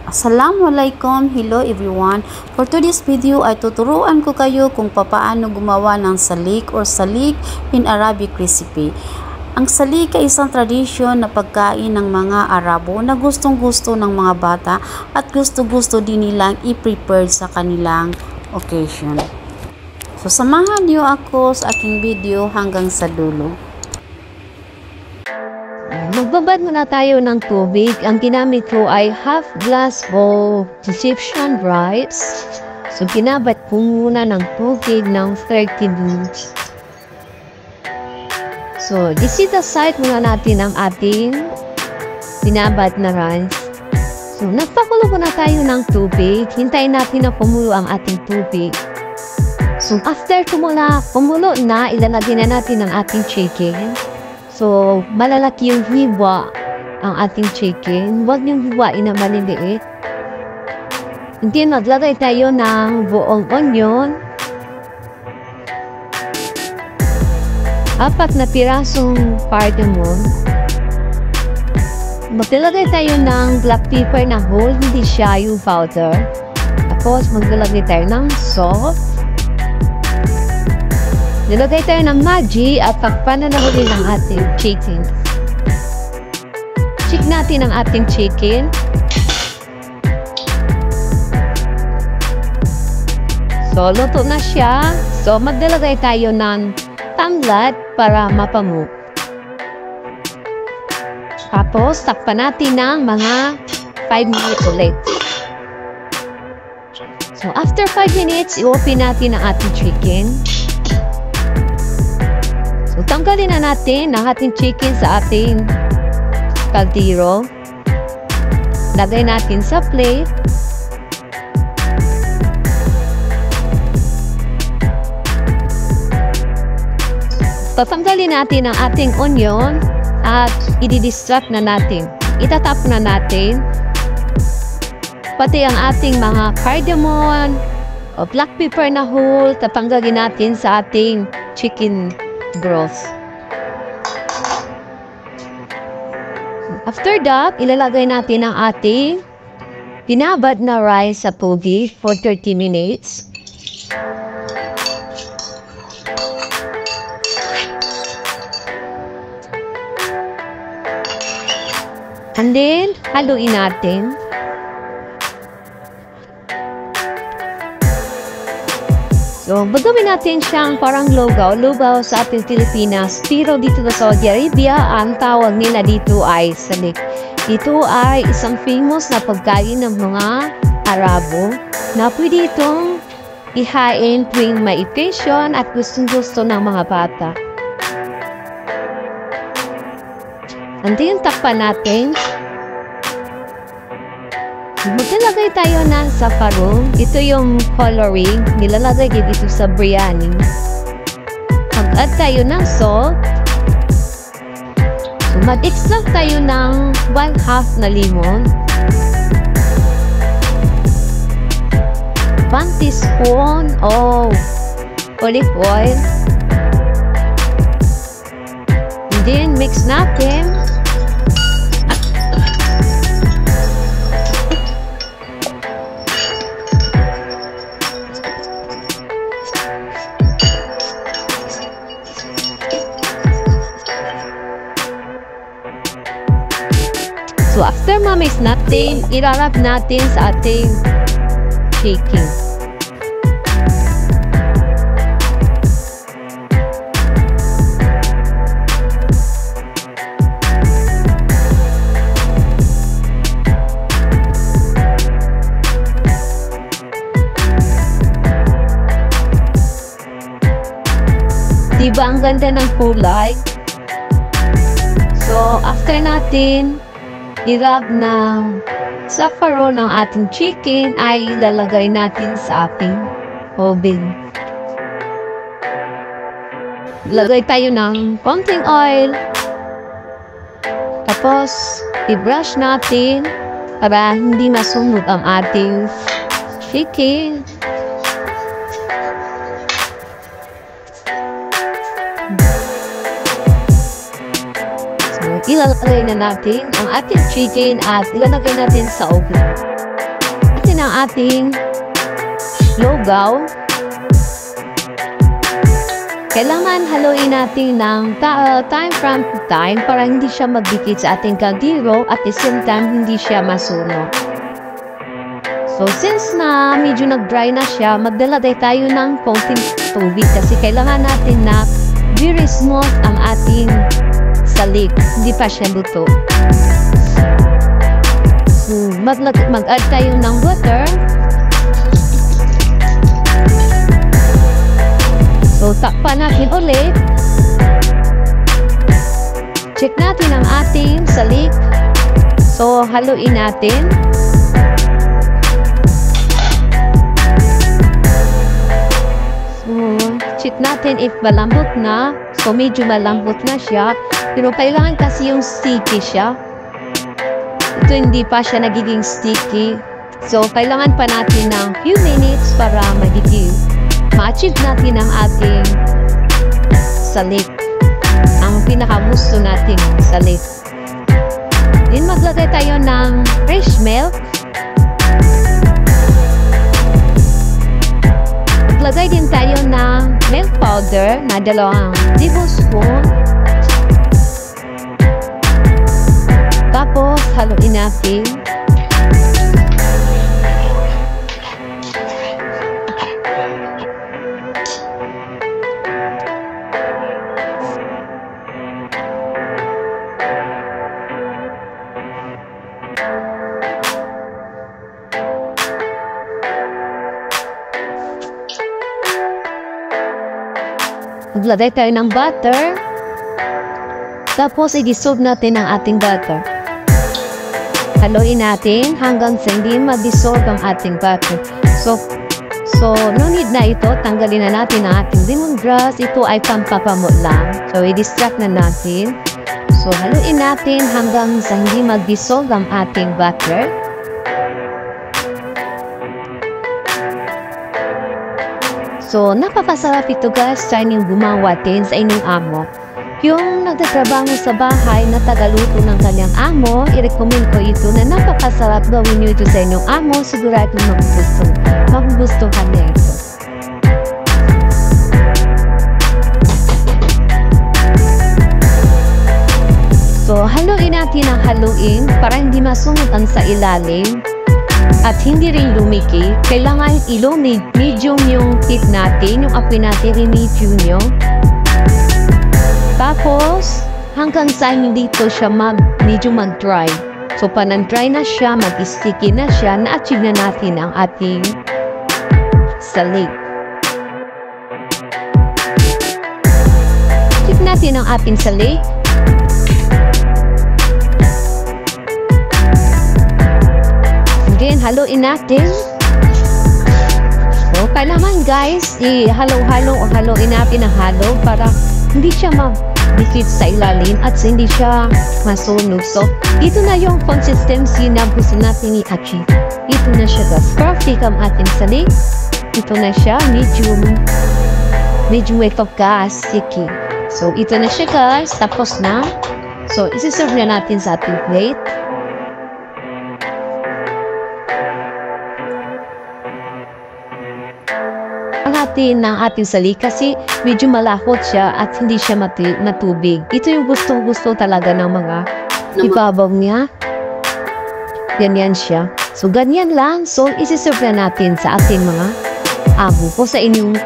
Assalamualaikum, hello everyone. For today's video ay tuturuan ko kayo kung paano gumawa ng salik or salik in Arabic recipe. Ang salik ay isang tradisyon na pagkain ng mga Arabo na gustong-gusto ng mga bata at gusto-gusto din nilang i-prepare sa kanilang occasion. So samahan niyo ako sa aking video hanggang sa dulo. Magbabad muna tayo ng tubig. Ang ginamit ko ay half glass bowl Egyptian rice. So, ginabad ko muna ng tubig ng 30 minutes. So, iset aside muna natin ang ating binabad na rice. So, nagpakulo muna tayo ng tubig. Hintayin natin na kumulo ang ating tubig. So, after kumulo na, ilalagay na natin ang ating chicken. So, malalaki yung hiwa ang ating chicken. Huwag yung hiwain na maliliit. Hindi, maglagay tayo ng buong onion. 4 na pirasong cardamom. Maglalagay tayo ng black pepper na whole, hindi siya yung powder. Tapos, maglalagay tayo ng salt. Nilagay tayo ng Maggi at takpan na nahuli ng ating chicken. Check natin ang ating chicken. So, luto na siya. So, maglalagay tayo ng tanglad para mapamuk. Tapos, takpan natin ng mga 5 minutes ulit. So, after 5 minutes, i-open natin ang ating chicken. So, tanggalin na natin ang ating chicken sa ating kaldero. Lagay natin sa plate. Tatanggalin natin ang ating onion at i-distract na natin. Itatap na natin pati ang ating mga cardamom o black pepper na whole. Tatanggalin natin sa ating chicken broth. After that, ilalagay natin ang ating binabad na rice sa tubig for 30 minutes. And then, haluin natin. So, gagawin natin siyang parang lugaw sa ating Pilipinas. Pero dito sa Saudi Arabia, ang tawag nila dito ay salik. Ito ay isang famous na pagkain ng mga Arabo na pwede itong ihain tuwing may occasion at gustong-gusto ng mga bata. And then, takpan natin. Maglalagay tayo ng saffron. Ito yung coloring. Nilalagay dito sa biryani. Mag-add tayo ng salt. So, mag-extract tayo ng 1/2 na lemon. 1 teaspoon of olive oil. And then, mix natin. So, after ma-mix natin, ilalap natin sa ating chicken. Diba ang ganda ng kulay? So, after natin i-rub ng saffron ng ating chicken ay ilalagay natin sa ating oven. Lagay tayo ng konting oil. Tapos, i-brush natin para hindi masunog ang ating chicken. Ilalagay na natin ang ating chicken at ilalagay natin sa oven. ating lugaw. Kailangan haluin natin ng time from time para hindi siya magdikit sa ating kaldero at the same time hindi siya masunog. So since na medyo nag-dry na siya, magdalagay tayo ng konting tubig kasi kailangan natin na very smooth ang ating salik, hindi pa siya luto. So mag-add tayo ng water. So, takpan natin ulit. Check natin ang ating salik. So, haluin natin. So, check natin if malambot na. So, medyo malambot na siya. Pero kailangan kasi yung sticky siya. Ito hindi pa siya nagiging sticky. So, kailangan pa natin ng few minutes para magiging ma-achieve natin ang ating salik. Ang pinakagusto nating salik. Then maglagay tayo ng fresh milk. Maglagay din tayo ng milk powder na 2 tablespoon. Tapos haluin natin. Maglagay tayo ng butter. Tapos, i-dissolve natin ang ating butter. Haluin natin hanggang sa hindi ma-dissolve ang ating butter. So, no need na ito. Tanggalin na natin ang ating lemongrass. Ito ay pampapamot lang. So, i-distract na natin. So, haluin natin hanggang sa hindi mag-dissolve ang ating butter. So, napakasarap ito guys sa inyong gumawa din sa inyong amo. Yung nagtatrabaho sa bahay na tagaluto ng kanyang amo, i-recommend ko ito na napakasarap gawin nyo ito sa inyong amo. Sigurado magugustuhan niya ito. So, haluin natin ang haluin para hindi masunog ang sa ilalim. At hindi rin lumiki, kailangan medium yung heat natin, yung apoy natin i-medium nyo. Tapos, hanggang sa hindi ito siya medyo mag-dry. So, pan-dry na siya, mag-sticky na siya, na-achieve na natin ang ating salik. Check natin ang ating salik. Again, haluin natin. So, kailangan guys, haluin natin ang halo para hindi siya dikit sa ilalim at hindi siya masunog. So, ito na yung consistency na gusto natin i-achieve. Ito na siya guys. Perfect ang ating salik. Ito na siya. Medium weight of gas. Sticky. So, ito na siya guys. Tapos na. So, isi-serve na natin sa ating plate. Natin ng ating salik kasi medyo malakot siya at hindi siya matubig. Ito yung gustong-gusto talaga ng mga ibabaw niya. Ganyan siya. So, ganyan lang. So, isi-serve na natin sa ating mga amo ko sa inyong